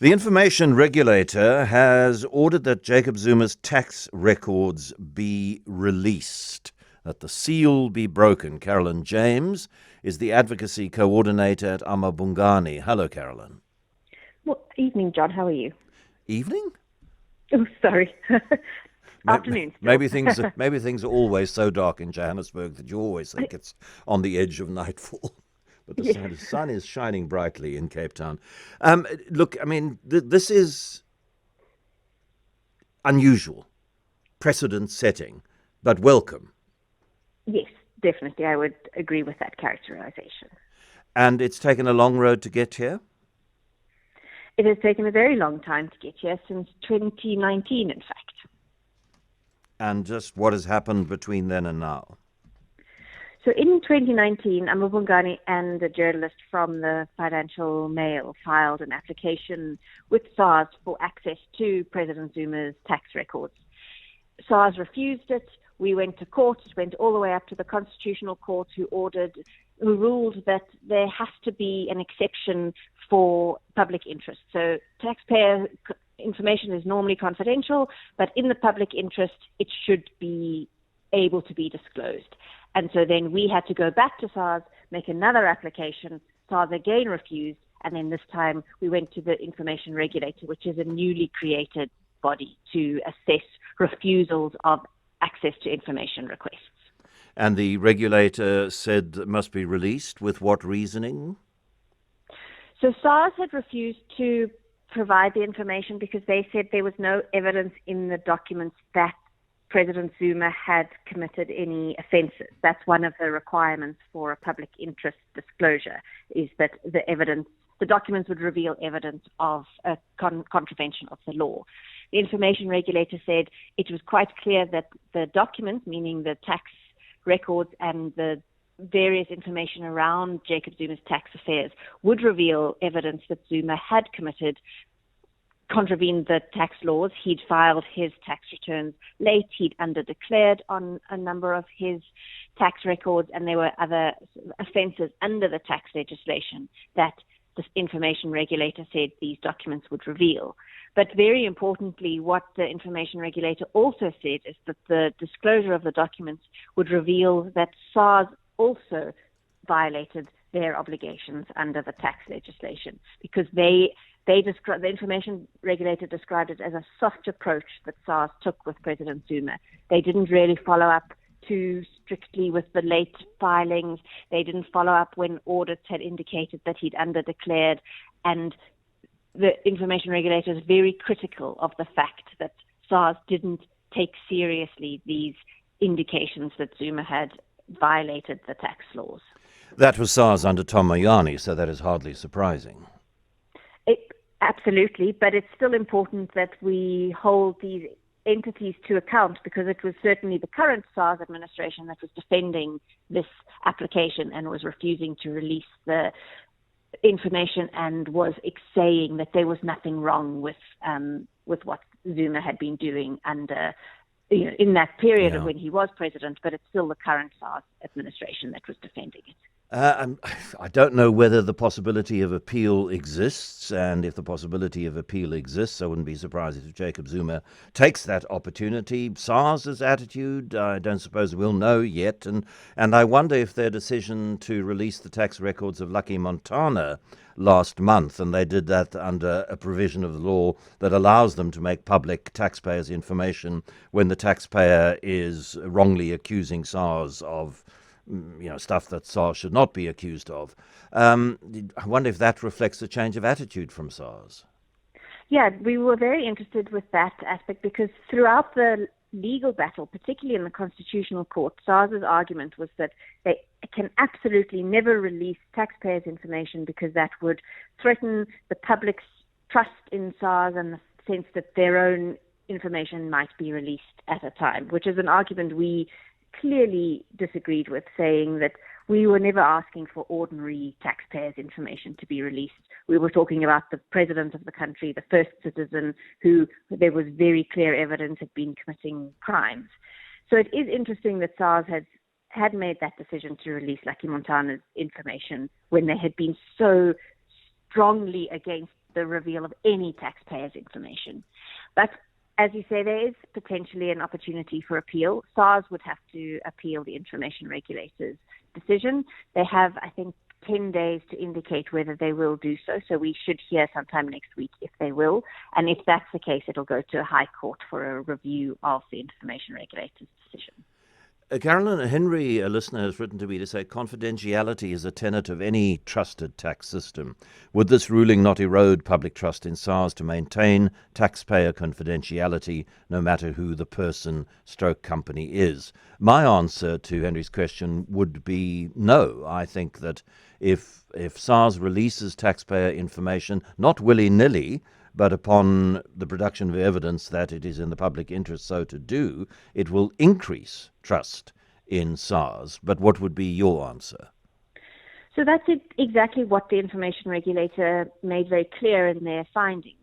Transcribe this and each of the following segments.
The Information Regulator has ordered that Jacob Zuma's tax records be released, that the seal be broken. Carolyn James is the advocacy coordinator at Amabungani. Hello, Carolyn. Well, evening, John. How are you? Evening? Oh, sorry. Afternoon. Maybe things are always so dark in Johannesburg that you always think it's on the edge of nightfall. But the sun is shining brightly in Cape Town. Look, I mean, this is unusual, precedent-setting, but welcome. Yes, definitely. I would agree with that characterization. And it's taken a long road to get here? It has taken a very long time to get here, since 2019, in fact. And just what has happened between then and now? So in 2019, Amabungani and a journalist from the Financial Mail filed an application with SARS for access to President Zuma's tax records. SARS refused it. We went to court. It went all the way up to the Constitutional Court, who ruled that there has to be an exception for public interest. So taxpayer information is normally confidential, but in the public interest, it should be able to be disclosed. And so then we had to go back to SARS, make another application. SARS again refused. And then this time we went to the Information Regulator, which is a newly created body to assess refusals of access to information requests. And the regulator said it must be released. With what reasoning? So SARS had refused to provide the information because they said there was no evidence in the documents that President Zuma had committed any offences. That's one of the requirements for a public interest disclosure, is that the documents would reveal evidence of a contravention of the law. The Information Regulator said it was quite clear that the documents, meaning the tax records and the various information around Jacob Zuma's tax affairs, would reveal evidence that Zuma had contravened the tax laws. He'd filed his tax returns late. He'd underdeclared on a number of his tax records, and there were other offences under the tax legislation that the Information Regulator said these documents would reveal. But very importantly, what the Information Regulator also said is that the disclosure of the documents would reveal that SARS also violated their obligations under the tax legislation, because the Information Regulator described it as a soft approach that SARS took with President Zuma. They didn't really follow up too strictly with the late filings. They didn't follow up when audits had indicated that he'd underdeclared. And the Information Regulator is very critical of the fact that SARS didn't take seriously these indications that Zuma had violated the tax laws. That was SARS under Tom Mayani, so that is hardly surprising. Absolutely, but it's still important that we hold these entities to account, because it was certainly the current SARS administration that was defending this application and was refusing to release the information and was saying that there was nothing wrong with what Zuma had been doing under in that period of when he was president, but it's still the current SARS administration that was defending it. I don't know whether the possibility of appeal exists, and if the possibility of appeal exists, I wouldn't be surprised if Jacob Zuma takes that opportunity. SARS's attitude, I don't suppose we'll know yet, and I wonder if their decision to release the tax records of Lucky Montana last month, and they did that under a provision of the law that allows them to make public taxpayers' information when the taxpayer is wrongly accusing SARS of stuff that SARS should not be accused of. I wonder if that reflects a change of attitude from SARS. Yeah, we were very interested with that aspect, because throughout the legal battle, particularly in the Constitutional Court, SARS's argument was that they can absolutely never release taxpayers' information because that would threaten the public's trust in SARS and the sense that their own information might be released at a time, which is an argument we clearly disagreed with, saying that we were never asking for ordinary taxpayers' information to be released. We were talking about the president of the country, the first citizen who there was very clear evidence had been committing crimes. So it is interesting that SARS had made that decision to release Lucky Montana's information when they had been so strongly against the reveal of any taxpayer's information. But as you say, there is potentially an opportunity for appeal. SARS would have to appeal the Information Regulator's decision. They have, I think, 10 days to indicate whether they will do so. So we should hear sometime next week if they will. And if that's the case, it'll go to a high court for a review of the Information Regulator's decision. Carolyn Henry, a listener, has written to me to say confidentiality is a tenet of any trusted tax system. Would this ruling not erode public trust in SARS to maintain taxpayer confidentiality, no matter who the person stroke company is? My answer to Henry's question would be no. I think that if SARS releases taxpayer information, not willy-nilly, but upon the production of evidence that it is in the public interest so to do, it will increase trust in SARS. But what would be your answer? So that's exactly what the Information Regulator made very clear in their findings.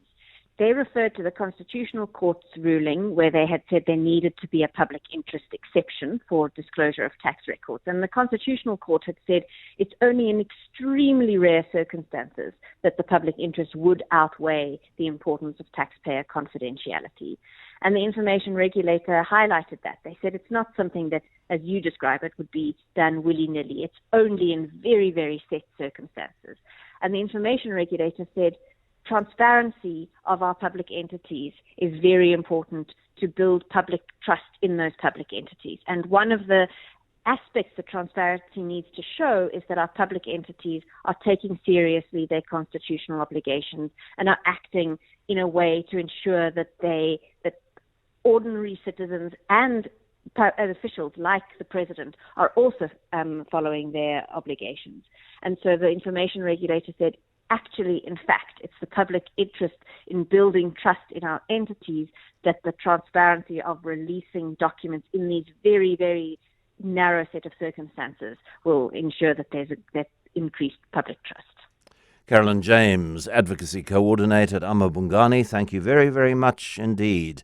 They referred to the Constitutional Court's ruling where they had said there needed to be a public interest exception for disclosure of tax records. And the Constitutional Court had said it's only in extremely rare circumstances that the public interest would outweigh the importance of taxpayer confidentiality. And the Information Regulator highlighted that. They said it's not something that, as you describe it, would be done willy-nilly. It's only in very, very set circumstances. And the Information Regulator said transparency of our public entities is very important to build public trust in those public entities. And one of the aspects that transparency needs to show is that our public entities are taking seriously their constitutional obligations and are acting in a way to ensure that that ordinary citizens and officials like the president are also following their obligations. And so the Information Regulator said, actually, in fact, it's the public interest in building trust in our entities that the transparency of releasing documents in these very, very narrow set of circumstances will ensure that there's that increased public trust. Carolyn James, Advocacy Coordinator at Amabungani, thank you very, very much indeed.